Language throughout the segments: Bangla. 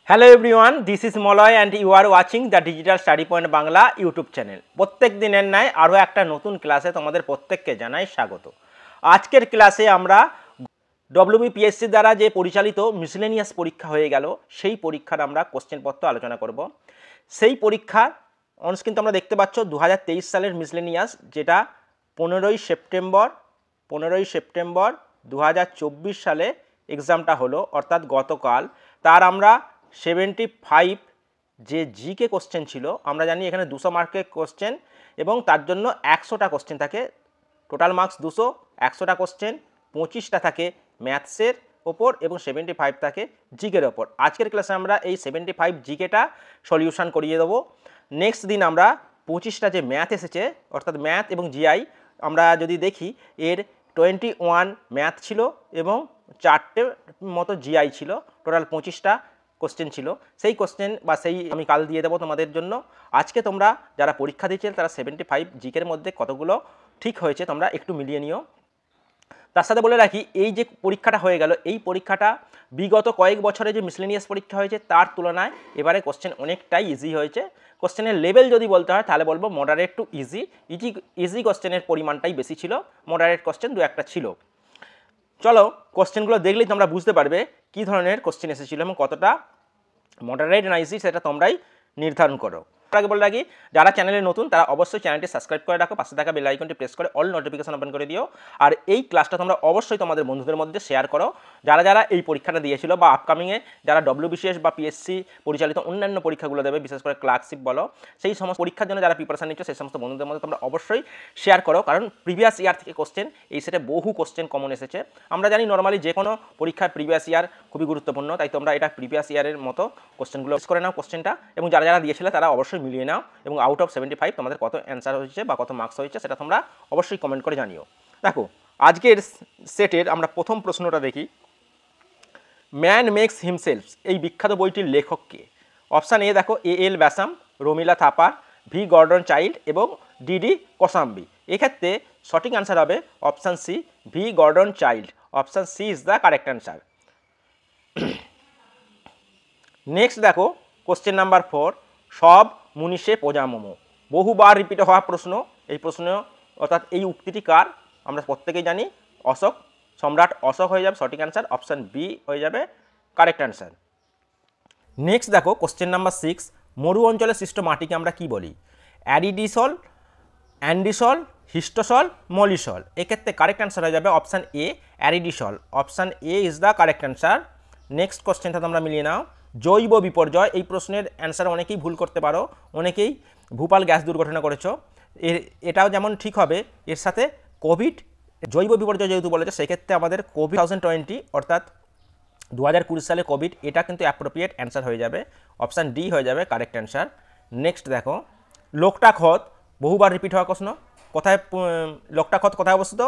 Hello everyone, this is Malay and you are watching the digital study point Bangla YouTube channel. প্রত্যেক দিনের ন্যায় আরও একটা নতুন ক্লাসে তোমাদের প্রত্যেককে জানাই স্বাগত। আজকের ক্লাসে আমরা ডব্লিউবিপিএসসি দ্বারা যে পরিচালিত মিসলেনিয়াস পরীক্ষা হয়ে গেল, সেই পরীক্ষার আমরা কোশ্চেনপত্র আলোচনা করব। সেই পরীক্ষার অংশ কিন্তু আমরা দেখতে পাচ্ছ 2023 সালের মিসলেনিয়াস, যেটা 15ই সেপ্টেম্বর 2024 সালে এক্সামটা হলো, অর্থাৎ গতকাল। তার আমরা 75 যে জিকে কোশ্চেন ছিল, আমরা জানি এখানে 200 মার্কের কোশ্চেন এবং তার জন্য 100টা কোশ্চেন থাকে। টোটাল মার্কস 200, 100টা কোশ্চেন, 25টা থাকে ম্যাথসের ওপর এবং 75 থাকে জিকের ওপর। আজকের ক্লাসে আমরা এই 75 জিকেটা সলিউশন করিয়ে দেবো। নেক্সট দিন আমরা 25টা যে ম্যাথ এসেছে, অর্থাৎ ম্যাথ এবং জিআই, আমরা যদি দেখি এর 21 ম্যাথ ছিল এবং 4টে মতো জিআই ছিল, টোটাল 25টা কোশ্চেন ছিল। সেই কোশ্চেন বা সেই আমি কাল দিয়ে দেবো তোমাদের জন্য। আজকে তোমরা যারা পরীক্ষা দিচ্ছিলে তারা 75 জিকের মধ্যে কতগুলো ঠিক হয়েছে তোমরা একটু মিলিয়ে নিও। তার সাথে বলে রাখি, এই যে পরীক্ষাটা হয়ে গেল, এই পরীক্ষাটা বিগত কয়েক বছরে যে মিসলেনিয়াস পরীক্ষা হয়েছে তার তুলনায় এবারে কোশ্চেন অনেকটাই ইজি হয়েছে। কোশ্চেনের লেভেল যদি বলতে হয় তাহলে বলবো মডারেট টু ইজি কোশ্চেনের পরিমাণটাই বেশি ছিল, মডারেট কোশ্চেন দু একটা ছিল। চলো কোশ্চেনগুলো দেখলেই তোমরা বুঝতে পারবে কী ধরনের কোশ্চেন এসেছিলো এবং কতটা মডারেট না ইজি সেটা তোমরাই নির্ধারণ করো। আগে বলে রাখি, যারা চ্যানেলে নতুন তারা অবশ্যই চ্যানেলটি সাবস্ক্রাইব করে রাখো, পাশে থাকা বেল আইকনটি প্রেস করে অল নোটিফিকেশন ওপেন করে দিও। আর এই ক্লাসটা তোমরা অবশ্যই তোমাদের বন্ধুদের মধ্যে শেয়ার করো, যারা যারা এই পরীক্ষাটা দিয়েছিল বা আপকামিংয়ে যারা ডব্লিউবিসিএস বা পিএসসি পরিচালিত অন্যান্য পরীক্ষাগুলো দেবে, বিশেষ করে ক্লার্কশিপ বলো, সেই সমস্ত পরীক্ষার জন্য যারা প্রিপারেশন নিচ্ছ সেই সমস্ত বন্ধুদের মধ্যে তোমরা অবশ্যই শেয়ার করো। কারণ প্রিভিয়াস ইয়ার থেকে কোশ্চেন এই সেটে বহু কোশ্চেন কমন এসেছে। আমরা জানি নর্মালি যে কোনো পরীক্ষার প্রিভিয়াস ইয়ার খুবই গুরুত্বপূর্ণ, তাই তোমরা এটা প্রিভিয়াস ইয়ারের মতো কোশ্চেনগুলো করে নাও কোশ্চেনটা, এবং যারা যারা দিয়েছিলে তারা অবশ্যই মিলিয়ে নাও এবং আউট অফ 75 তোমাদের কত অ্যান্সার হয়েছে বা কত মার্কস হয়েছে সেটা তোমরা অবশ্যই কমেন্ট করে জানিও। দেখো আজকের সেটের আমরা প্রথম প্রশ্নটা দেখি। ম্যান মেক্স হিমসেলফ এই বিখ্যাত বইটির লেখক কে? অপশান এ দেখো L Basham, Romila Thapa, V Gordon Childe এবং ডি কোসাম্বি। এক্ষেত্রে সঠিক অ্যান্সার হবে option C, V Gordon Childe. Option C is the correct answer. Next দেখো কোশ্চেন নাম্বার 4, সব মুনিষে প্রজামম। বহুবার রিপিট হওয়া প্রশ্ন। এই প্রশ্ন অর্থাৎ এই উক্তিটি কার? আমরা প্রত্যেকেই জানি অশোক, সম্রাট অশোক হয়ে যাবে সঠিক অ্যান্সার। অপশান বি হয়ে যাবে কারেক্ট অ্যান্সার। নেক্সট দেখো কোশ্চেন নাম্বার 6, মরু অঞ্চলে সৃষ্ট মাটিকে আমরা কি বলি? অ্যারিডিসল, অ্যান্ডিসল, হিস্টোসল, মলিসল। এক্ষেত্রে কারেক্ট অ্যান্সার হয়ে যাবে option A, aridisol. Option A is the correct answer. Next কোশ্চেনটা তোমরা মিলিয়ে নাও। জৈব বিপর্যয়, এই প্রশ্নের অ্যান্সার অনেকেই ভুল করতে পারো, অনেকেই ভূপাল গ্যাস দুর্ঘটনা করেছো, এটাও যেমন ঠিক হবে। এর সাথে কোভিড, জৈব বিপর্যয় যেহেতু বলেছে সেক্ষেত্রে আমাদের কোভিড 2020 অর্থাৎ 2020 সালে কোভিড, এটা কিন্তু অ্যাপ্রোপ্রিয়েট অ্যান্সার হয়ে যাবে। অপশান ডি হয়ে যাবে কারেক্ট অ্যান্সার। নেক্সট দেখো লোকটাখত, বহুবার রিপিট হওয়া প্রশ্ন। কোথায় লোকটাখত কোথায় অবস্থিত?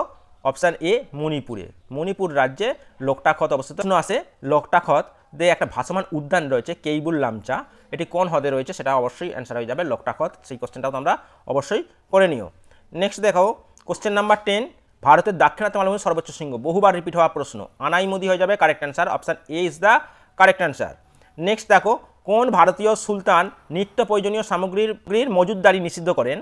অপশান এ মণিপুরে, মণিপুর রাজ্যে লোকটাখত অবস্থিত। প্রশ্ন আসে লোকটাখত দিয়ে একটা ভাসমান উদ্যান রয়েছে কেইবুল লামচা, এটি কোন হ্রদে রয়েছে? সেটা অবশ্যই অ্যান্সার হয়ে যাবে লোকটাখত। সেই কোশ্চেনটাও তোমরা অবশ্যই করে নিও। নেক্সট দেখো কোশ্চেন নাম্বার 10, ভারতের দাক্ষিণাত্য মালভূমির সর্বোচ্চ শৃঙ্গ। বহুবার রিপিট হওয়া প্রশ্ন। আনাইমুদি হয়ে যাবে correct answer. Option A is the correct answer. Next দেখো কোন ভারতীয় সুলতান নিত্য প্রয়োজনীয় সামগ্রীর মজুদদারি নিষিদ্ধ করেন?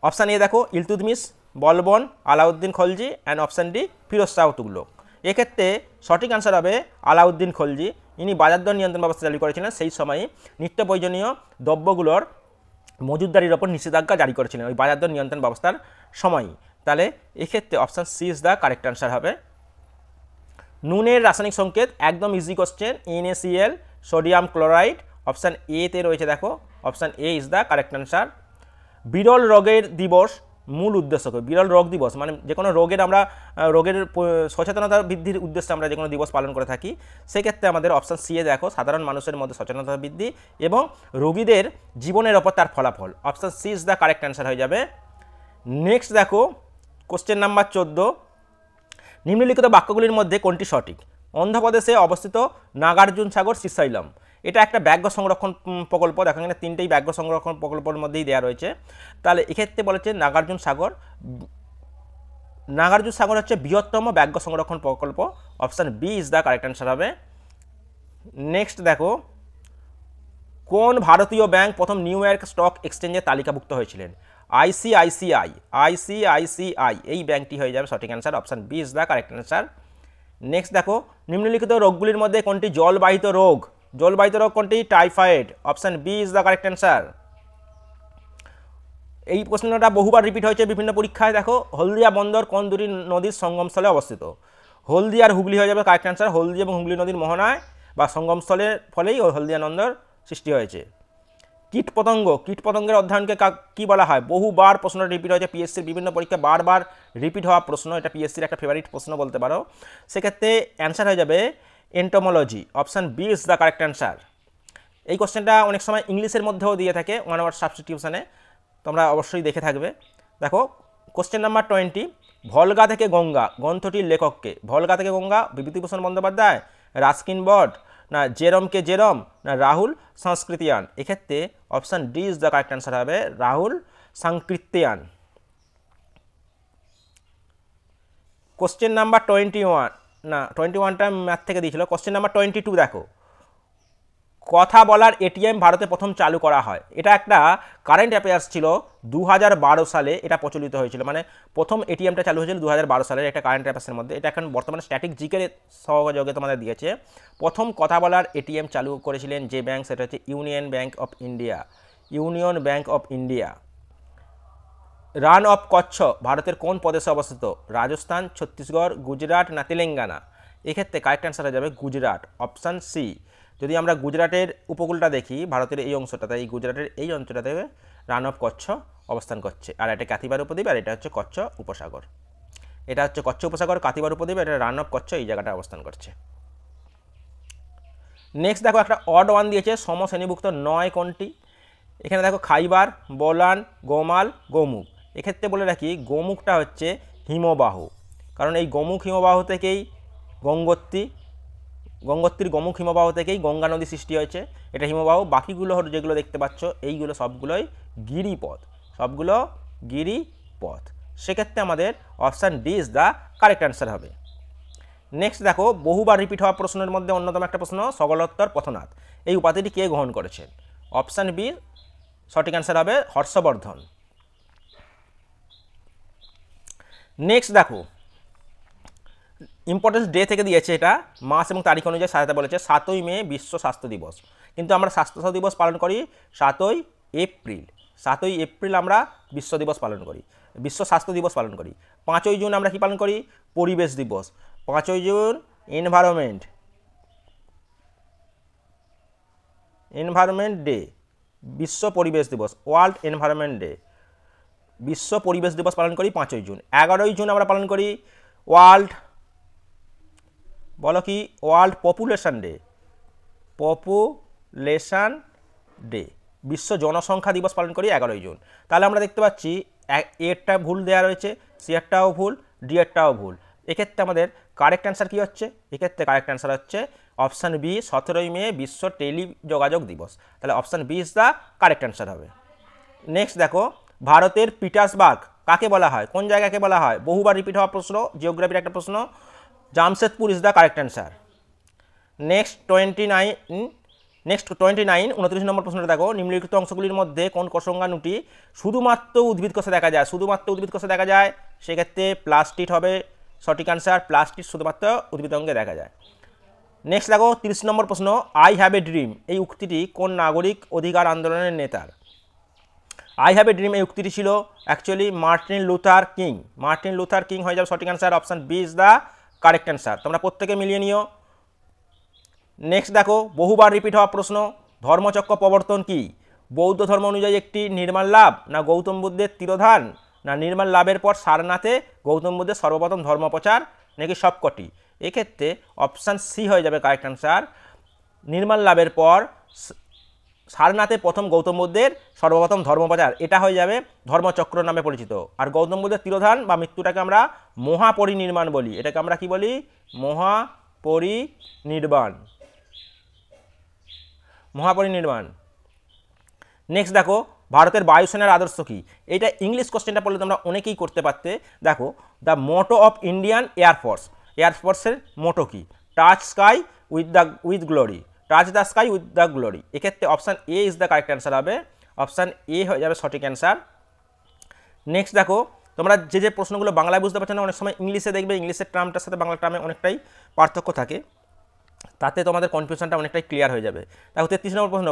অপশান এ দেখো Iltutmish, Balban, Alauddin Khalji and option D Firoz Shah Tughlaq. এক্ষেত্রে সঠিক অ্যান্সার হবে আলাউদ্দিন খলজি। ইনি বাজার দর নিয়ন্ত্রণ ব্যবস্থা চালু করেছিলেন, সেই সময়ে নিত্য প্রয়োজনীয় দ্রব্যগুলোর মজুদদারির ওপর নিষেধাজ্ঞা জারি করেছিলেন ওই বাজার দর নিয়ন্ত্রণ ব্যবস্থার সময়ই। তাহলে এক্ষেত্রে option C is the correct answer হবে। নুনের রাসায়নিক সংকেত, একদম easy question, NaCl, sodium chloride. Option A তে রয়েছে দেখো, option A is the correct answer. বিরল রোগের দিবস মূল উদ্দেশ্য কি? বিরল রোগ দিবস মানে যে কোনো রোগের আমরা রোগের সচেতনতা বৃদ্ধির উদ্দেশ্যে আমরা যে কোনো দিবস পালন করে থাকি। সেক্ষেত্রে আমাদের অপশান সি এ দেখো সাধারণ মানুষের মধ্যে সচেতনতা বৃদ্ধি এবং রোগীদের জীবনের ওপর তার ফলাফল। Option C is the correct answer হয়ে যাবে। নেক্সট দেখো কোশ্চেন নাম্বার 14, নিম্নলিখিত বাক্যগুলির মধ্যে কোনটি সঠিক? অন্ধ্রপ্রদেশে অবস্থিত নাগার্জুন সাগর শ্রীশৈলম, এটা একটা ব্যাঘ্র সংরক্ষণ প্রকল্প। দেখো এখানে 3টেই ব্যাঘ্র সংরক্ষণ প্রকল্পের মধ্যেই দেওয়া রয়েছে। তাহলে এক্ষেত্রে বলেছে নাগার্জুন সাগর হচ্ছে বৃহত্তম ব্যাঘ্র সংরক্ষণ প্রকল্প। Option B is the correct answer হবে। নেক্সট দেখো কোন ভারতীয় ব্যাংক প্রথম নিউ ইয়র্ক স্টক এক্সচেঞ্জে তালিকাভুক্ত হয়েছিলেন? আইসিআইসিআই এই ব্যাংকটি হয়ে যাবে সঠিক answer, option B is the correct answer. Next দেখো, নিম্নলিখিত রোগগুলির মধ্যে কোনটি জলবাহিত রোগ? জলবাহিত রোগ কোনটি? Typhoid, option B is the correct answer. এই প্রশ্নটা বহুবার রিপিট হয়েছে বিভিন্ন পরীক্ষায়। দেখো, হলদিয়া বন্দর কোন দুটি নদীর সঙ্গমস্থলে অবস্থিত? হলদি আর হুগলি হয়ে যাবে কারেক্ট অ্যান্সার। হলদি এবং হুগলি নদীর মোহনায় বা সঙ্গমস্থলের ফলেই হলদিয়া নন্দর সৃষ্টি হয়েছে। কীটপতঙ্গের অধ্যয়নকে কী বলা হয়? বহুবার প্রশ্নটা রিপিট হয়েছে পিএসসির বিভিন্ন পরীক্ষা, বারবার রিপিট হওয়া প্রশ্ন, এটা পিএসসির একটা ফেভারিট প্রশ্ন বলতে পারো। সেক্ষেত্রে অ্যান্সার হয়ে যাবে entomology, option B is the correct answer. এই কোশ্চেনটা অনেক সময় ইংলিশের মধ্যেও দিয়ে থাকে ওয়ান ওয়ার্ড সাবস্টিটিউশনে, তোমরা অবশ্যই দেখে থাকবে। দেখো, কোশ্চেন নাম্বার 20, ভলগা থেকে গঙ্গা গ্রন্থটির লেখককে? ভলগা থেকে গঙ্গা বিভূতিভূষণ বন্দ্যোপাধ্যায়, রাস্কিন বট, না জেরমকে জেরম, না রাহুল সংস্কৃতিয়ান? এক্ষেত্রে option D is the correct answer হবে, রাহুল সংস্কৃতিয়ান। কোশ্চেন নাম্বার 21, না 21টা ম্যাথ থেকে দিয়েছিল। কোশ্চেন নাম্বার 22 দেখো, কথা বলার এটিএম ভারতে প্রথম চালু করা হয়। এটা একটা কারেন্ট অ্যাফেয়ার্স ছিল, 2012 সালে এটা প্রচলিত হয়েছিল, মানে প্রথম এটিএমটা চালু হয়েছিল 2012 সালের একটা কারেন্ট অ্যাফেয়ার্সের মধ্যে। এটা এখন বর্তমানে স্ট্যাটিক জিকের সহযোগে তোমাদের দিয়েছে। প্রথম কথা বলার এটিএম চালু করেছিলেন যে ব্যাংক, সেটা হচ্ছে union bank of India. Union bank of India. Run of Kutch ভারতের কোন প্রদেশে অবস্থিত? রাজস্থান, ছত্তিশগড়, গুজরাট, না তেলেঙ্গানা? এক্ষেত্রে কারেক্ট অ্যান্সার হয়ে যাবে গুজরাট, অপশান সি। যদি আমরা গুজরাটের উপকূলটা দেখি, ভারতের এই অংশটাতে, এই গুজরাটের এই অঞ্চলটাতে রান অফ কচ্ছ অবস্থান করছে। আর এটা কাথিবার উপদ্বীপ, আর এটা হচ্ছে কচ্ছ উপসাগর। এটা হচ্ছে কচ্ছ উপসাগর, কাথিবার উপদ্বীপ, এটা রান অফ কচ্ছ এই জায়গাটা অবস্থান করছে। নেক্সট দেখো, একটা অড ওয়ান দিয়েছে, সমশ্রেণীভুক্ত নয় কোনটি? এখানে দেখো, খাইবার, বোলান, গোমাল, গোমুখ। এক্ষেত্রে বলে রাখি, গোমুখটা হচ্ছে হিমবাহ, কারণ এই গোমুখ হিমবাহ থেকেই গঙ্গোত্রীর গোমুখ হিমবাহ থেকেই গঙ্গা নদী সৃষ্টি হয়েছে, এটা হিমবাহ। বাকিগুলো যেগুলো দেখতে পাচ্ছ এইগুলো সবগুলোই গিরিপথ, সবগুলো গিরিপথ। সেক্ষেত্রে আমাদের option D is the correct answer হবে। নেক্সট দেখো, বহুবার রিপিট হওয়া প্রশ্নের মধ্যে অন্যতম একটা প্রশ্ন, সগলোত্তর পথনাথ এই উপাধিটি কে গ্রহণ করেছেন? অপশান বি সঠিক অ্যান্সার হবে, হর্ষবর্ধন। নেক্সট দেখো, ইম্পর্টেন্স ডে থেকে দিয়েছে, এটা মাস এবং তারিখ অনুযায়ী সাজাতে বলেছে। 7ই মে বিশ্ব স্বাস্থ্য দিবস, কিন্তু আমরা স্বাস্থ্য দিবস পালন করি 7ই এপ্রিল। 7ই এপ্রিল আমরা বিশ্ব দিবস পালন করি, বিশ্ব স্বাস্থ্য দিবস পালন করি। 5ই জুন আমরা কি পালন করি? পরিবেশ দিবস। 5ই জুন এনভায়রনমেন্ট ডে, বিশ্ব পরিবেশ দিবস, ওয়ার্ল্ড এনভায়রনমেন্ট ডে। বিশ্ব পরিবেশ দিবস পালন করি 5ই জুন। 11ই জুন আমরা পালন করি ওয়ার্ল্ড পপুলেশন ডে, বিশ্ব জনসংখ্যা দিবস পালন করি 11ই জুন। তাহলে আমরা দেখতে পাচ্ছি এরটা ভুল দেওয়া রয়েছে, সি এরটাও ভুল, ডি এরটাও ভুল। এক্ষেত্রে আমাদের কারেক্ট অ্যান্সার কী হচ্ছে? এক্ষেত্রে কারেক্ট অ্যান্সার হচ্ছে অপশান বি, 17ই মে বিশ্ব টেলিযোগাযোগ দিবস। তাহলে option B is the correct answer হবে। নেক্সট দেখো, ভারতের পিটার্সবার্গ কাকে বলা হয়? কোন জায়গাকে বলা হয়? বহুবার রিপিট হওয়া প্রশ্ন, জিওগ্রাফির একটা প্রশ্ন। Jamshedpur is the correct answer. Next 29 নম্বর প্রশ্নটা দেখো, নিম্নলিখিত অংশগুলির মধ্যে কোন কোষাঙ্গাণুটি শুধুমাত্র উদ্ভিদ কোষে দেখা যায়? শুধুমাত্র উদ্ভিদ কোষে দেখা যায়, সেক্ষেত্রে প্লাস্টিড হবে সঠিক অ্যান্সার। প্লাস্টিড শুধুমাত্র উদ্ভিদ অঙ্গে দেখা যায়। নেক্সট দেখো, 30 নম্বর প্রশ্ন, আই হ্যাভ এ ড্রিম এই উক্তিটি কোন নাগরিক অধিকার আন্দোলনের নেতার? আই হ্যাভ এ ড্রিম এই উক্তিটি ছিল অ্যাকচুয়ালি মার্টিন লুথার কিং হয়ে যাবে সঠিক answer. Option B is the correct answer. তোমরা প্রত্যেকে মিলিয়ে নিও। নেক্সট দেখো, বহুবার রিপিট হওয়া প্রশ্ন, ধর্মচক্র প্রবর্তন কি? বৌদ্ধ ধর্ম অনুযায়ী একটি নির্মাণ লাভ, না গৌতম বুদ্ধের তিরোধান, না নির্মাণ লাভের পর সারনাথে গৌতম বুদ্ধের সর্বপ্রথম ধর্মপ্রচার, নাকি সবকটি? এক্ষেত্রে অপশান সি হয়ে যাবে কারেক্ট অ্যান্সার। নির্মাণ লাভের পর সারনাথে প্রথম গৌতম বুদ্ধের সর্বপ্রথম ধর্মপ্রচার, এটা হয়ে যাবে ধর্মচক্র নামে পরিচিত। আর গৌতম বুদ্ধের তিরোধান বা মৃত্যুটাকে আমরা মহাপরিনির্বাণ বলি, এটাকে আমরা কি বলি? মহাপরিনির্বাণ। নেক্সট দেখো, ভারতের বায়ুসেনার আদর্শ কি? এটা ইংলিশ কোশ্চেনটা পড়লে তোমরা অনেকেই করতে পারতে। দেখো, দ্য মোটো অফ ইন্ডিয়ান এয়ারফোর্সের মোটো কি? Touch sky with glory, touch the sky with the glory. এক্ষেত্রে option A is the correct answer হবে, অপশান এ হয়ে যাবে সঠিক অ্যান্সার। নেক্সট দেখো, তোমরা যে প্রশ্নগুলো বাংলায় বুঝতে পারছো না, অনেক সময় ইংলিশে দেখবে, ইংলিশের টার্মটার সাথে বাংলা টার্মে অনেকটাই পার্থক্য থাকে, তাতে তোমাদের কনফিউশনটা অনেকটাই ক্লিয়ার হয়ে যাবে। দেখো 33 নম্বর প্রশ্ন,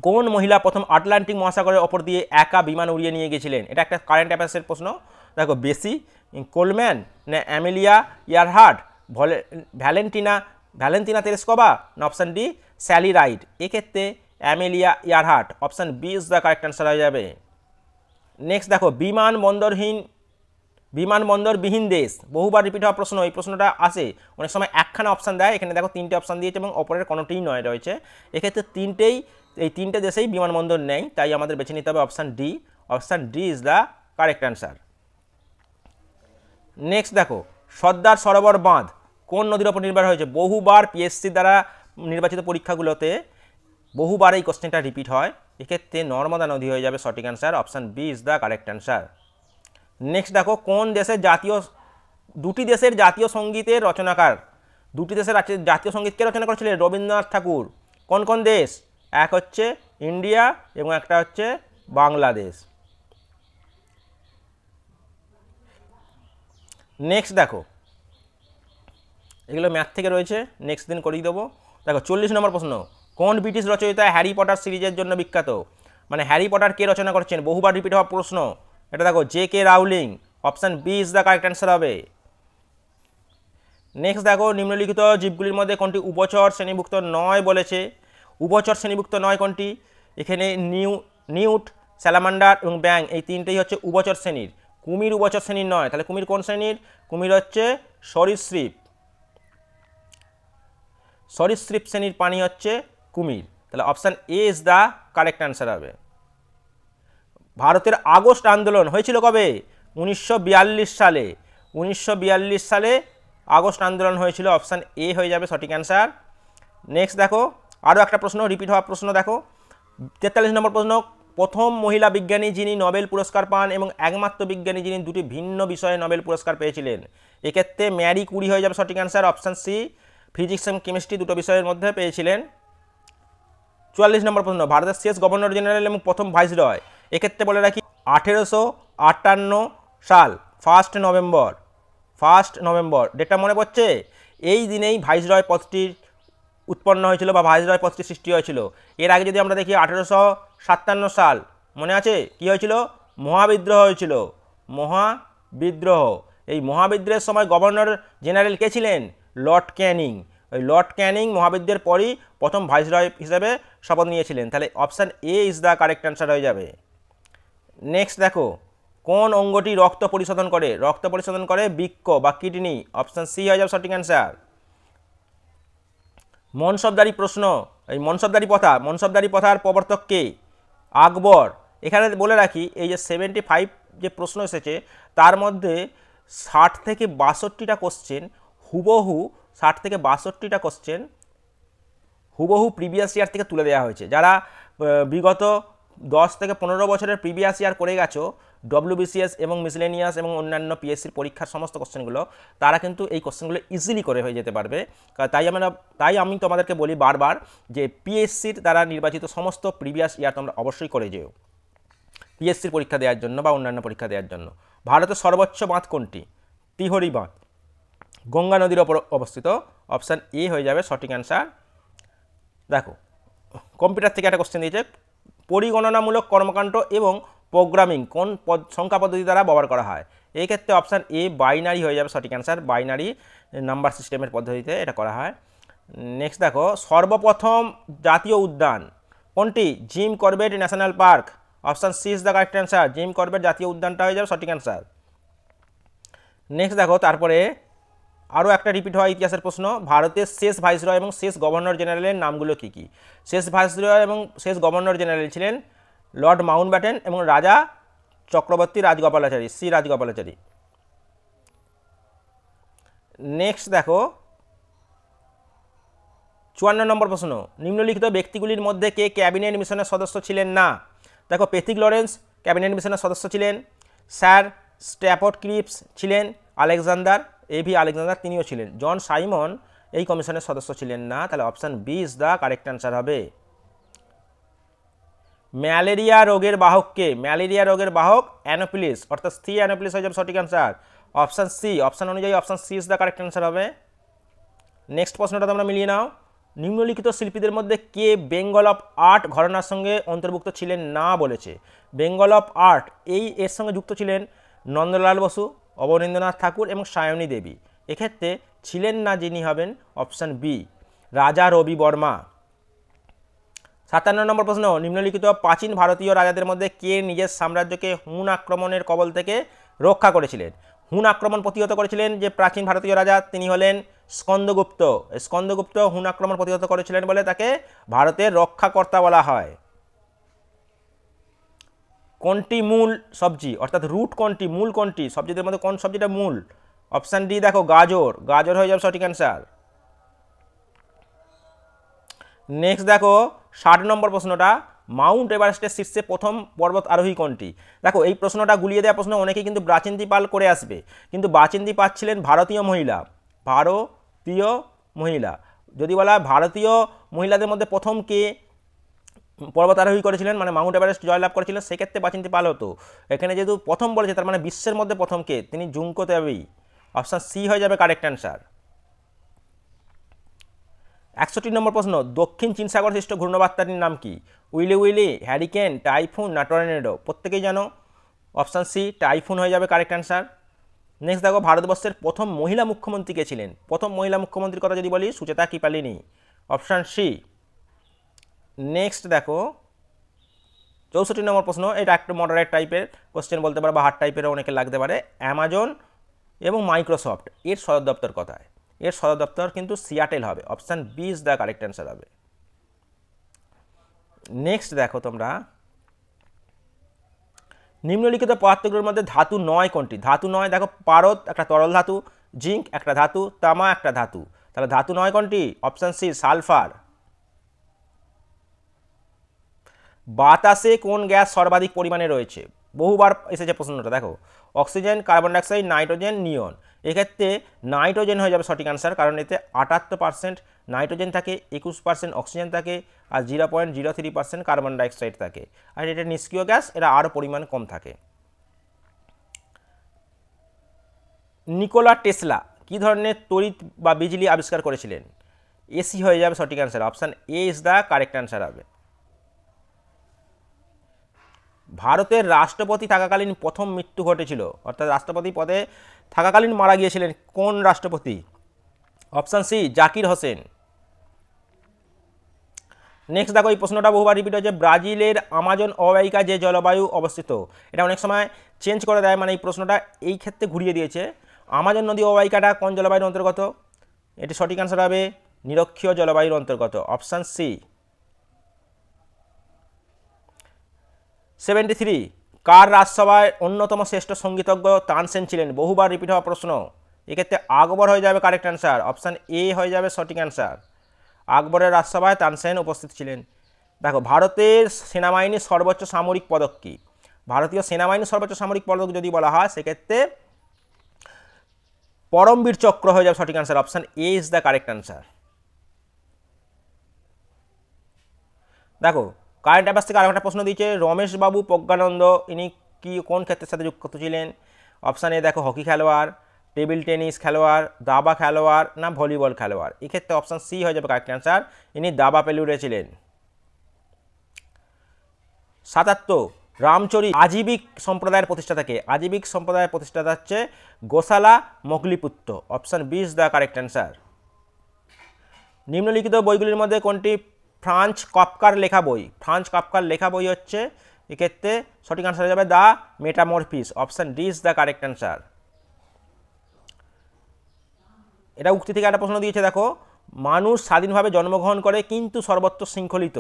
কোন মহিলা প্রথম আটলান্টিক মহাসাগরের ওপর দিয়ে একা বিমান উড়িয়ে নিয়ে গেছিলেন? এটা একটা কারেন্ট অ্যাফেয়ার্সের প্রশ্ন। দেখো বেসি কোলম্যান, না অ্যামেলিয়া ইয়ারহার্ট, ভ্যালেন্টিনা তেরেস্কোভা, না অপশান ডি স্যালি রাইড। এক্ষেত্রে Amelia Earhart, option B is the correct answer হয়ে যাবে। নেক্সট দেখো, বিমানবন্দরবিহীন দেশ, বহুবার রিপিট হওয়া প্রশ্ন। এই প্রশ্নটা আসে অনেক সময়, একখানা অপশান দেয়, এখানে দেখো 3টে অপশান দিয়েছে এবং অপরের কোনোটিই নয় রয়েছে। এক্ষেত্রে এই তিনটে দেশেই বিমানবন্দর নেই, তাই আমাদের বেছে নিতে হবে option D, option D is the correct answer. Next দেখো, সর্দার সরোবর বাঁধ কোন নদীর ওপর নির্ভর হয়েছে? বহুবার পিএসসি দ্বারা নির্বাচিত পরীক্ষাগুলোতে বহুবার এই কোশ্চেনটা রিপিট হয়, এক্ষেত্রে নর্মদা নদী হয়ে যাবে সঠিক answer, option B is the correct answer. Next দেখো, দুটি দেশের জাতীয় সঙ্গীতের রচনাকার, দুটি দেশের জাতীয় সঙ্গীতকে রচনা করেছিলেন রবীন্দ্রনাথ ঠাকুর। কোন কোন দেশ? এক হচ্ছে ইন্ডিয়া এবং একটা হচ্ছে বাংলাদেশ। নেক্সট দেখো, এগুলো ম্যাথ থেকে রয়েছে, নেক্সট দিন করিয়ে দেবো। দেখো 40 নম্বর প্রশ্ন, কোন ব্রিটিশ রচয়িতা হ্যারি পটার সিরিজের জন্য বিখ্যাত? মানে হ্যারি পটার কে রচনা করছেন? বহুবার রিপিট হওয়া প্রশ্ন এটা। দেখো J K Rowling, option B is the correct answer হবে। নেক্সট দেখো, নিম্নলিখিত জীবগুলির মধ্যে কোনটি উভচর শ্রেণীভুক্ত নয় বলেছে? উভচর শ্রেণীভুক্ত নয় কোনটি? এখানে নিউট, স্যালামান্ডার এবং ব্যাং, এই তিনটেই হচ্ছে উভচর শ্রেণীর। কুমির উভচর শ্রেণীর নয়, তাহলে কুমির কোন শ্রেণীর? কুমির হচ্ছে সরীসৃপ শ্রেণীর প্রাণী হচ্ছে কুমির, তাহলে option A is the correct answer হবে। ভারতের আগস্ট আন্দোলন হয়েছিল কবে? 1942 সালে। 1942 সালে আগস্ট আন্দোলন হয়েছিল, অপশান এ হয়ে যাবে সঠিক অ্যান্সার। নেক্সট দেখো, আরও একটা প্রশ্ন, রিপিট হওয়া প্রশ্ন। দেখো 43 নম্বর প্রশ্ন, প্রথম মহিলা বিজ্ঞানী যিনি নোবেল পুরস্কার পান এবং একমাত্র বিজ্ঞানী যিনি দুটি ভিন্ন বিষয়ে নোবেল পুরস্কার পেয়েছিলেন? এক্ষেত্রে ম্যারি কুরি হয়ে যাবে সঠিক অ্যান্সার, অপশান সি, ফিজিক্স এবং কেমিস্ট্রি দুটো বিষয়ের মধ্যে পেয়েছিলেন। 44 নম্বর প্রশ্ন, ভারতের শেষ গভর্নর জেনারেল এবং প্রথম ভাইসরয়? এক্ষেত্রে বলে রাখি 1858 সাল, 1 নভেম্বর। ডেটটা মনে পড়ছে? এই দিনেই ভাইসরয় পদটির উৎপন্ন হয়েছিল বা ভাইসরয় পদটি সৃষ্টি হয়েছিল। এর আগে যদি আমরা দেখি 1857 সাল, মনে আছে কি হয়েছিল? মহাবিদ্রোহ হয়েছিল, মহাবিদ্রোহ। এই মহাবিদ্রোহের সময় গভর্নর জেনারেল কে ছিলেন? লর্ড ক্যানিং। ওই লর্ড ক্যানিং মহাবিদ্রোহের পরই প্রথম ভাইসরয় হিসেবে শপথ নিয়েছিলেন, তাহলে option A is the correct answer হয়ে যাবে। নেক্সট দেখো, কোন অঙ্গটি রক্ত পরিশোধন করে? রক্ত পরিশোধন করে বৃক্ক বা কিডনি, অপশান সি হয়ে যাবে সঠিক অ্যান্সার। মনসবদারি প্রশ্ন, এই মনসবদারি প্রথার প্রবর্তক কে? আকবর। এখানে বলে রাখি, এই যে 75 যে প্রশ্ন এসেছে তার মধ্যে 60 থেকে 62টা কোশ্চেন হুবহু, 60 থেকে 62টা কোশ্চেন হুবহু প্রিভিয়াস ইয়ার থেকে তুলে দেওয়া হয়েছে। যারা বিগত 10 থেকে 15 বছরের প্রিভিয়াস ইয়ার করে গেছো ডব্লিউবিসিএস এবং মিসলেনিয়াস এবং অন্যান্য পিএসসির পরীক্ষার সমস্ত কোশ্চেনগুলো, তারা কিন্তু এই কোশ্চেনগুলো ইজিলি করে হয়ে যেতে পারবে। তাই আমি তোমাদেরকে বলি বারবার যে পিএসসির দ্বারা নির্বাচিত সমস্ত প্রিভিয়াস ইয়ার তোমরা অবশ্যই করে যেও পিএসসির পরীক্ষা দেওয়ার জন্য বা অন্যান্য পরীক্ষা দেওয়ার জন্য। ভারতের সর্বোচ্চ বাঁধ কোনটি? তিহরি বাঁধ, গঙ্গা নদীর ওপর অবস্থিত, অপশান এ হয়ে যাবে সঠিক অ্যান্সার। দেখো কম্পিউটার থেকে একটা কোশ্চেন দিয়েছে, পরিগণনামূলক কর্মকাণ্ড এবং প্রোগ্রামিং কোন সংখ্যা পদ্ধতি দ্বারা ব্যবহার করা হয়? এই ক্ষেত্রে অপশান এ বাইনারি হয়ে যাবে সঠিক অ্যান্সার, বাইনারি নাম্বার সিস্টেমের পদ্ধতিতে এটা করা হয়। নেক্সট দেখো, সর্বপ্রথম জাতীয় উদ্যান কোনটি? Jim Corbett National Park, option C is the correct answer, Jim Corbett জাতীয় উদ্যানটা হয়ে যাবে সঠিক অ্যান্সার। নেক্সট দেখো, তারপরে আরও একটা রিপিট হওয়া ইতিহাসের প্রশ্ন, ভারতের শেষ ভাইসরয় এবং শেষ গভর্নর জেনারেলের নামগুলো কী কী? শেষ ভাইসরয় এবং শেষ গভর্নর জেনারেল ছিলেন লর্ড মাউন্টব্যাটেন এবং রাজা চক্রবর্তী রাজগোপালাচারী, সি রাজগোপালাচারী। নেক্সট দেখো 54 নম্বর প্রশ্ন, নিম্নলিখিত ব্যক্তিগুলির মধ্যে কে ক্যাবিনেট মিশনের সদস্য ছিলেন না? দেখো পেথিক লরেন্স ক্যাবিনেট মিশনের সদস্য ছিলেন, স্যার স্ট্যাফোর্ড ক্রিপস ছিলেন, আলেকজান্ডার তিনিও ছিলেন, জন সাইমন এই কমিশনের সদস্য ছিলেন না, তাহলে option B is the correct answer হবে। ম্যালেরিয়া রোগের বাহককে, ম্যালেরিয়া রোগের বাহক অ্যানোফিলিস, অর্থাৎ স্থি অ্যানোফিলিস হয়ে যাবে সঠিক অ্যান্সার। অপশান সি, অপশান অনুযায়ী option C is the correct answer হবে। নেক্সট প্রশ্নটা তোমরা মিলিয়ে নাও। নিম্নলিখিত শিল্পীদের মধ্যে কে বেঙ্গল অফ আর্ট ঘরানার সঙ্গে অন্তর্ভুক্ত ছিলেন না বলেছে। বেঙ্গল অফ আর্ট এর সঙ্গে যুক্ত ছিলেন নন্দলাল বসু, অবনীন্দ্রনাথ ঠাকুর এবং সায়নী দেবী। এক্ষেত্রে ছিলেন না যিনি হবেন অপশান বি, রাজা রবি বর্মা। 57 নম্বর প্রশ্ন, নিম্নলিখিত প্রাচীন ভারতীয় রাজাদের মধ্যে কে নিজের সাম্রাজ্যকে হুন আক্রমণের কবল থেকে রক্ষা করেছিলেন। হুন আক্রমণ প্রতিহত করেছিলেন যে প্রাচীন ভারতীয় রাজা, তিনি হলেন স্কন্দগুপ্ত। স্কন্দগুপ্ত হুন আক্রমণ প্রতিহত করেছিলেন বলে তাকে ভারতের রক্ষাকর্তা বলা হয়। কোনটি মূল সবজি, অর্থাৎ রুট কোনটি, মূল কোনটি, সবজিদের মধ্যে কোন সবজিটা মূল? অপশান ডি দেখো, গাজর। গাজর হয়ে যাবে সঠিক অ্যান্সার। নেক্সট দেখো 60 নম্বর প্রশ্নটা, মাউন্ট এভারেস্টের শীর্ষে প্রথম পর্বত আরোহী কোনটি? দেখো এই প্রশ্নটা গুলিয়ে দেওয়া প্রশ্ন, অনেকেই কিন্তু বাচিন্দি পাল করে আসবে, কিন্তু বাচিন্দি পাল ছিলেন ভারতীয় মহিলা। ভারতীয় মহিলা যদি বলা ভারতীয় মহিলাদের মধ্যে প্রথম কে পর্বত আরোহী করেছিলেন, মানে মাউন্ট এভারেস্ট জয়লাভ করেছিলেন, সেক্ষেত্রে বাচিন্দি পাল হতো। এখানে যেহেতু প্রথম বলেছে, তার মানে বিশ্বের মধ্যে প্রথম কে, তিনি জুঙ্কো দেবী। অপশান সি হয়ে যাবে কারেক্ট অ্যান্সার। 61 নম্বর প্রশ্ন, দক্ষিণ চীন সাগর সৃষ্ট ঘূর্ণবার্তাটির নাম কি? উইলি উইলি, হ্যারিকেন, টাইফুন না টর্নেডো? প্রত্যেকেই জানো, অপশান সি টাইফুন হয়ে যাবে কারেক্ট অ্যান্সার। নেক্সট দেখো, ভারতবর্ষের প্রথম মহিলা মুখ্যমন্ত্রী কে ছিলেন? প্রথম মহিলা মুখ্যমন্ত্রীর কথা যদি বলি, Sucheta Kripalani. Option C. Next দেখো 64 নম্বর প্রশ্ন, এটা একটু মডারেট টাইপের কোশ্চেন বলতে পারে বা হার্ড টাইপেরও অনেকে লাগতে পারে। অ্যামাজন এবং মাইক্রোসফট এর সদর দপ্তর কোথায়? এর সদর দপ্তর কিন্তু সিয়াটেল হবে। Option B is the correct answer হবে। নেক্সট দেখো তোমরা, নিম্নলিখিত পদার্থগুলোর মধ্যে ধাতু নয় কোনটি? ধাতু নয় দেখো, পারদ একটা তরল ধাতু, জিঙ্ক একটা ধাতু, তামা একটা ধাতু। তাহলে ধাতু নয় কোনটি? Option C sulphur. বাতাসে কোন গ্যাস সর্বাধিক পরিমাণে রয়েছে? বহুবার এসেছে প্রশ্নটা, দেখো অক্সিজেন, কার্বন ডাইঅক্সাইড, নাইট্রোজেন, নিয়ন। এক্ষেত্রে নাইট্রোজেন হয়ে যাবে সঠিক অ্যান্সার, কারণ এতে 78% নাইট্রোজেন থাকে, 21% অক্সিজেন থাকে, আর 0.03% কার্বন ডাইঅক্সাইড থাকে। আর এটা নিষ্ক্রিয় গ্যাস, এরা আরও পরিমাণ কম থাকে। নিকোলা টেসলা কী ধরনের তড়িৎ বা বিজলি আবিষ্কার করেছিলেন? এসি হয়ে যাবে সঠিক answer. Option A is the correct answer হবে। ভারতের রাষ্ট্রপতি থাকাকালীন প্রথম মৃত্যু ঘটেছিল, অর্থাৎ রাষ্ট্রপতি পদে থাকাকালীন মারা গিয়েছিলেন কোন রাষ্ট্রপতি? Option C Zakir Hussain. Next দেখো, এই প্রশ্নটা বহুবার রিপিট হয়েছে, ব্রাজিলের আমাজন অববাহিকা যে জলবায়ু অবস্থিত। এটা অনেক সময় চেঞ্জ করে দেয়, মানে এই প্রশ্নটা এই ক্ষেত্রে ঘুরিয়ে দিয়েছে। আমাজন নদী অববাহিকাটা কোন জলবায়ুর অন্তর্গত? এটি সঠিক অ্যান্সার হবে নিরক্ষীয় জলবায়ুর অন্তর্গত। Option C. 73, কার রাজসভায় অন্যতম শ্রেষ্ঠ সঙ্গীতজ্ঞ তানসেন ছিলেন? বহুবার রিপিট হওয়া প্রশ্ন, এক্ষেত্রে আকবর হয়ে যাবে কারেক্ট অ্যান্সার। অপশান এ হয়ে যাবে সঠিক অ্যান্সার। আকবরের রাজসভায় তানসেন উপস্থিত ছিলেন। দেখো, ভারতের সেনাবাহিনীর সর্বোচ্চ সামরিক পদক কি? ভারতীয় সেনাবাহিনীর সর্বোচ্চ সামরিক পদক যদি বলা হয়, সেক্ষেত্রে পরমবীর চক্র হয়ে যাবে সঠিক answer. Option A is the correct answer. দেখো, কারেন্ট অ্যাফেয়ার্স থেকে আরেকটা প্রশ্ন দিয়েছে, রমেশবাবু প্রজ্ঞানন্দ ইনি কি কোন ক্ষেত্রের সাথে যুক্ত ছিলেন? অপশান এ দেখো, হকি খেলোয়াড়, টেবিল টেনিস খেলোয়াড়, দাবা খেলোয়াড় না ভলিবল খেলোয়াড়? এক্ষেত্রে অপশান সি হয়ে যাবে কারেক্ট অ্যান্সার, ইনি দাবা পেলুরে ছিলেন। 77, রামচরি আজীবিক সম্প্রদায়ের প্রতিষ্ঠাতা কে? আজীবিক সম্প্রদায়ের প্রতিষ্ঠাতা হচ্ছে Goshala Mogaliputra. Option B is the correct answer. নিম্নলিখিত বইগুলির মধ্যে কোনটি ফ্রাঞ্জ কফকার লেখা বই? ফ্রাঞ্জ কফকার লেখা বই হচ্ছে, এক্ষেত্রে সঠিক অ্যান্সার হয়ে যাবে the Metamorphosis. Option D is the correct answer. এটা উক্তি থেকে একটা প্রশ্ন দিয়েছে, দেখো, মানুষ স্বাধীনভাবে জন্মগ্রহণ করে কিন্তু সর্বত্র শৃঙ্খলিত।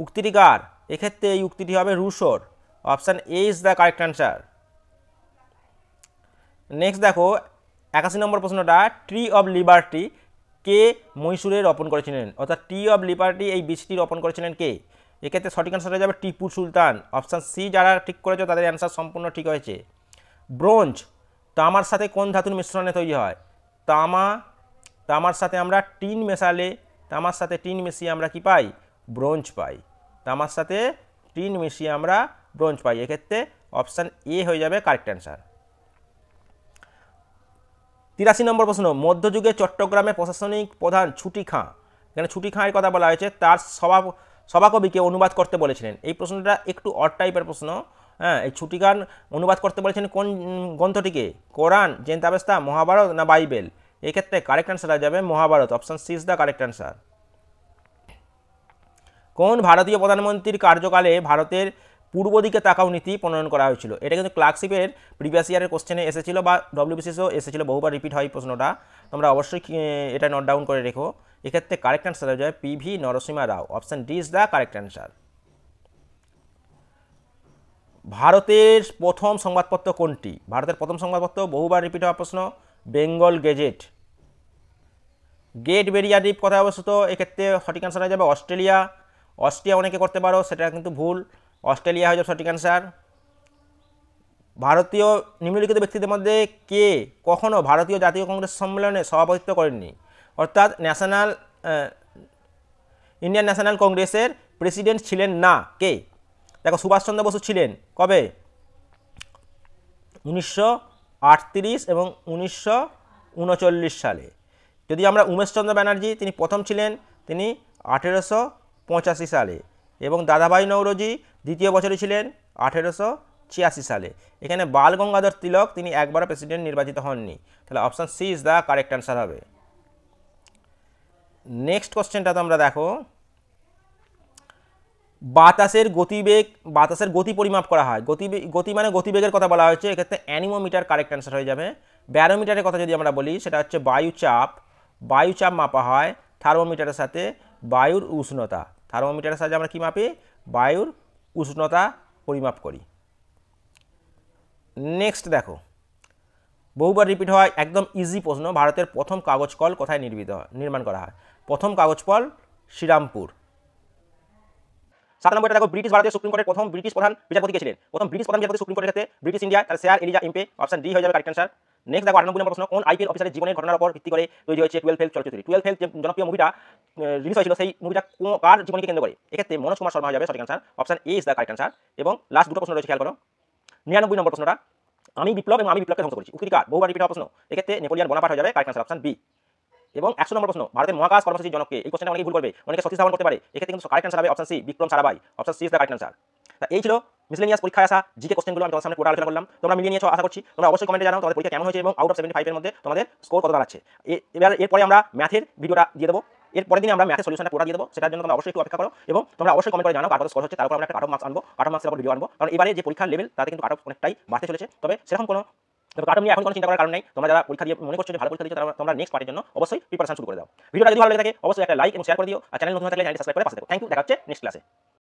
উক্তিটি কার? এক্ষেত্রে এই উক্তিটি হবে রুশোর। Option A is the correct answer. Next দেখো 81 নম্বর প্রশ্নটা, ট্রি অব লিবার্টি কে মহীশূরে রোপণ করেছিলেন? অর্থাৎ ট্রি অব লিবার্টি এই বীজটি রোপণ করেছিলেন কে? এক্ষেত্রে সঠিক অ্যান্সার হয়ে যাবে টিপু সুলতান। অপশান সি যারা ঠিক করেছে তাদের অ্যান্সার সম্পূর্ণ ঠিক হয়েছে। ব্রোঞ্জ তামার সাথে কোন ধাতুর মিশ্রণে তৈরি হয়? তামা, তামার সাথে আমরা টিন মেশালে, তামার সাথে টিন মিশিয়ে আমরা কি পাই? ব্রোঞ্জ পাই। তামার সাথে টিন মিশিয়ে আমরা ব্রোঞ্জ পাই। এক্ষেত্রে অপশান এ হয়ে যাবে কারেক্ট অ্যান্সার। 83 নম্বর প্রশ্ন, মধ্যযুগে চট্টগ্রামে প্রশাসনিক প্রধান ছুটি খাঁ, এখানে ছুটি খাঁ এর কথা বলা হয়েছে, তার সভাকবিকে অনুবাদ করতে বলেছিলেন। এই প্রশ্নটা একটু অড টাইপের প্রশ্ন। হ্যাঁ, এই ছুটি খাঁ অনুবাদ করতে বলেছেন কোন গ্রন্থটিকে? কোরআন, জেন্তাবেস্তা, মহাভারত না বাইবেল? এক্ষেত্রে কারেক্ট অ্যান্সার হয়ে যাবে Mahabharata. Option C is the correct answer. কোন ভারতীয় প্রধানমন্ত্রীর কার্যকালে ভারতের পূর্ব দিকে তাকাও নীতি প্রণয়ন করা হয়েছিল? এটা কিন্তু ক্লার্কশিপের প্রিভিয়াস ইয়ারের কোশ্চেনে এসেছিল বা ডব্লিউবিসিএসও এসেছিল, বহুবার রিপিট হয় প্রশ্নটা। তোমরা অবশ্যই এটা নোট ডাউন করে রেখো। এক্ষেত্রে কারেক্ট অ্যান্সার হয়ে যাবে PV Narasimha Rao. Option D is the correct answer. ভারতের প্রথম সংবাদপত্র কোনটি? ভারতের প্রথম সংবাদপত্র, বহুবার রিপিট হওয়া প্রশ্ন, Bengal Gazette. Great barrier reef কোথায় অবস্থিত? এক্ষেত্রে সঠিক অ্যান্সার হয়ে যাবে অস্ট্রেলিয়া। অস্ট্রিয়া অনেকে করতে পারো, সেটা কিন্তু ভুল। অস্ট্রেলিয়া হয়ে যাবে সঠিক অ্যান্সার। ভারতীয় নিম্নলিখিত ব্যক্তিদের মধ্যে কে কখনো ভারতীয় জাতীয় কংগ্রেস সম্মেলনে সভাপতিত্ব করেননি? অর্থাৎ ইন্ডিয়ান ন্যাশনাল কংগ্রেসের প্রেসিডেন্ট ছিলেন না কে? দেখো, সুভাষচন্দ্র বসু ছিলেন কবে? 1938 এবং 1939 সালে। যদি আমরা উমেশচন্দ্র ব্যানার্জি, তিনি প্রথম ছিলেন, তিনি 1885 সালে, এবং দাদাভাই নৌরোজি দ্বিতীয় বছরই ছিলেন 1886 সালে। এখানে বাল গঙ্গাধর তিলক, তিনি একবারও প্রেসিডেন্ট নির্বাচিত হননি। তাহলে option C is the correct answer হবে। নেক্সট কোশ্চেনটা তোমরা দেখো, বাতাসের গতিবেগ, বাতাসের গতি পরিমাপ করা হয়, গতি মানে গতিবেগের কথা বলা হয়েছে, এক্ষেত্রে অ্যানিমোমিটার কারেক্ট অ্যান্সার হয়ে যাবে। ব্যারোমিটারের কথা যদি আমরা বলি, সেটা হচ্ছে বায়ুচাপ, বায়ুচাপ মাপা হয় থার্মোমিটারের সাথে বায়ুর উষ্ণতা। থার্মোমিটারের সাথে আমরা কি মাপি? বায়ুর উষ্ণতা পরিমাপ করি। নেক্সট দেখো, বহুবার রিপিট হয়, একদম ইজি প্রশ্ন, ভারতের প্রথম কাগজ কল কোথায় নির্মাণ করা হয়? প্রথম কাগজ কল শ্রীরামপুর। 97 দেখো, ব্রিটিশ ভারতীয় সুপ্রিম কোর্টের প্রথম ব্রিটিশ প্রধান বিচারপতি কে ছিলেন? প্রথম ব্রিটিশ প্রধান বিচারপতি সুপ্রিম কোর্টের ক্ষেত্রে ব্রিটিশ ইন্ডিয়া, তার sir Eliza Impey. Option D হয়ে যাবে কারেক্ট অ্যান্সার। নেক্সট দেখো, 98 নম্বর প্রশ্ন, কোন আইপিএল অফিসারের জীবনের ঘটনার উপর ভিত্তি করে তৈরি হয়েছে 12 ফেল চলচ্চিত্রটি? 12 ফেল যে জনপ্রিয় মুভিটা রিলিজ হয়েছিল, সেই মুভিটা কার জীবনকে কেন্দ্র করে? এক্ষেত্রে মনোজ কুমার শর্মা হয়ে যাবে সঠিক answer. Option A is the correct answer. এবং লাস্ট দুটো প্রশ্ন রয়েছে, খেয়াল করো। 99 নম্বর প্রশ্নটা, আমি বিপ্লব এবং আমি বিপ্লবকে ধ্বংস করেছি, উক্তিটি কার? বহুবার রিপিট হওয়া প্রশ্ন, এক্ষেত্রে নেপোলিয়ন বোনাপার্ট হয়ে যাবে কারেক্ট অ্যান্সার। Option B. এবং 100 নম্বর প্রশ্ন, ভারতের মহাকাশ কর্মসূচির জনককে? এই কোশ্চেনটা অনেকে ভুল করবে, অনেকে সতীশ ধাওয়ান করতে পারে, এক্ষেত্রে কিন্তু কারেক্ট অ্যান্সার হবে option C, Vikram Sarabhai. Option C is the correct answer. তা এই ছিল মিসলেনিয়াস পরীক্ষায় আসা জিকে কোশ্চেনগুলো, আমি তোমাদের সামনে পুরো আলোচনা করলাম। তোমরা মিলিয়ে নিয়েছো আশা করছি। তোমরা অবশ্যই কমেন্টে জানাও তোমাদের পরীক্ষা কেমন হয়েছে এবং আউট অফ 75 এর মধ্যে তোমাদের স্কোর কত দাঁড়াচ্ছে। এরপরে আমরা ম্যাথের ভিডিওটা দিয়ে দেবো, এর পরের দিনে আমরা ম্যাথের সলিউশনটা পুরো দিয়ে দেবো। সেটার জন্য তোমরা অবশ্যই একটু অপেক্ষা করো এবং তোমরা অবশ্যই কমেন্ট করে জানাও কার কত স্কোর হচ্ছে, তারপর আমরা একটা কাট অফ মার্কস আনবো, কাট অফ মার্কসের উপর ভিডিও আনবো। কারণ এবারে যে পরীক্ষার লেভেল, তাতে কিন্তু কাট অফ অনেকটাই বাড়তে চলেছে। তবে সেরকম কোনো কাট অফ নিয়ে এখন কোনো চিন্তা করার কারণ নেই। তোমরা যারা পরীক্ষা দিয়ে মনে করছো যে ভালো পরীক্ষা দিচ্ছ, তোমরা নেক্সট পার্টের জন্য অবশ্যই প্রিপারেশন শুরু করে দাও। ভিডিওটা যদি ভালো লেগে থাকে অবশ্যই একটা লাইক এবং শেয়ার করে দিও, আর চ্যানেল নতুন হয়ে থাকলে চ্যানেলটি সাবস্ক্রাইব করে পাশে থাকো। থ্যাংক ইউ, দেখা হচ্ছে নেক্সট ক্লাসে।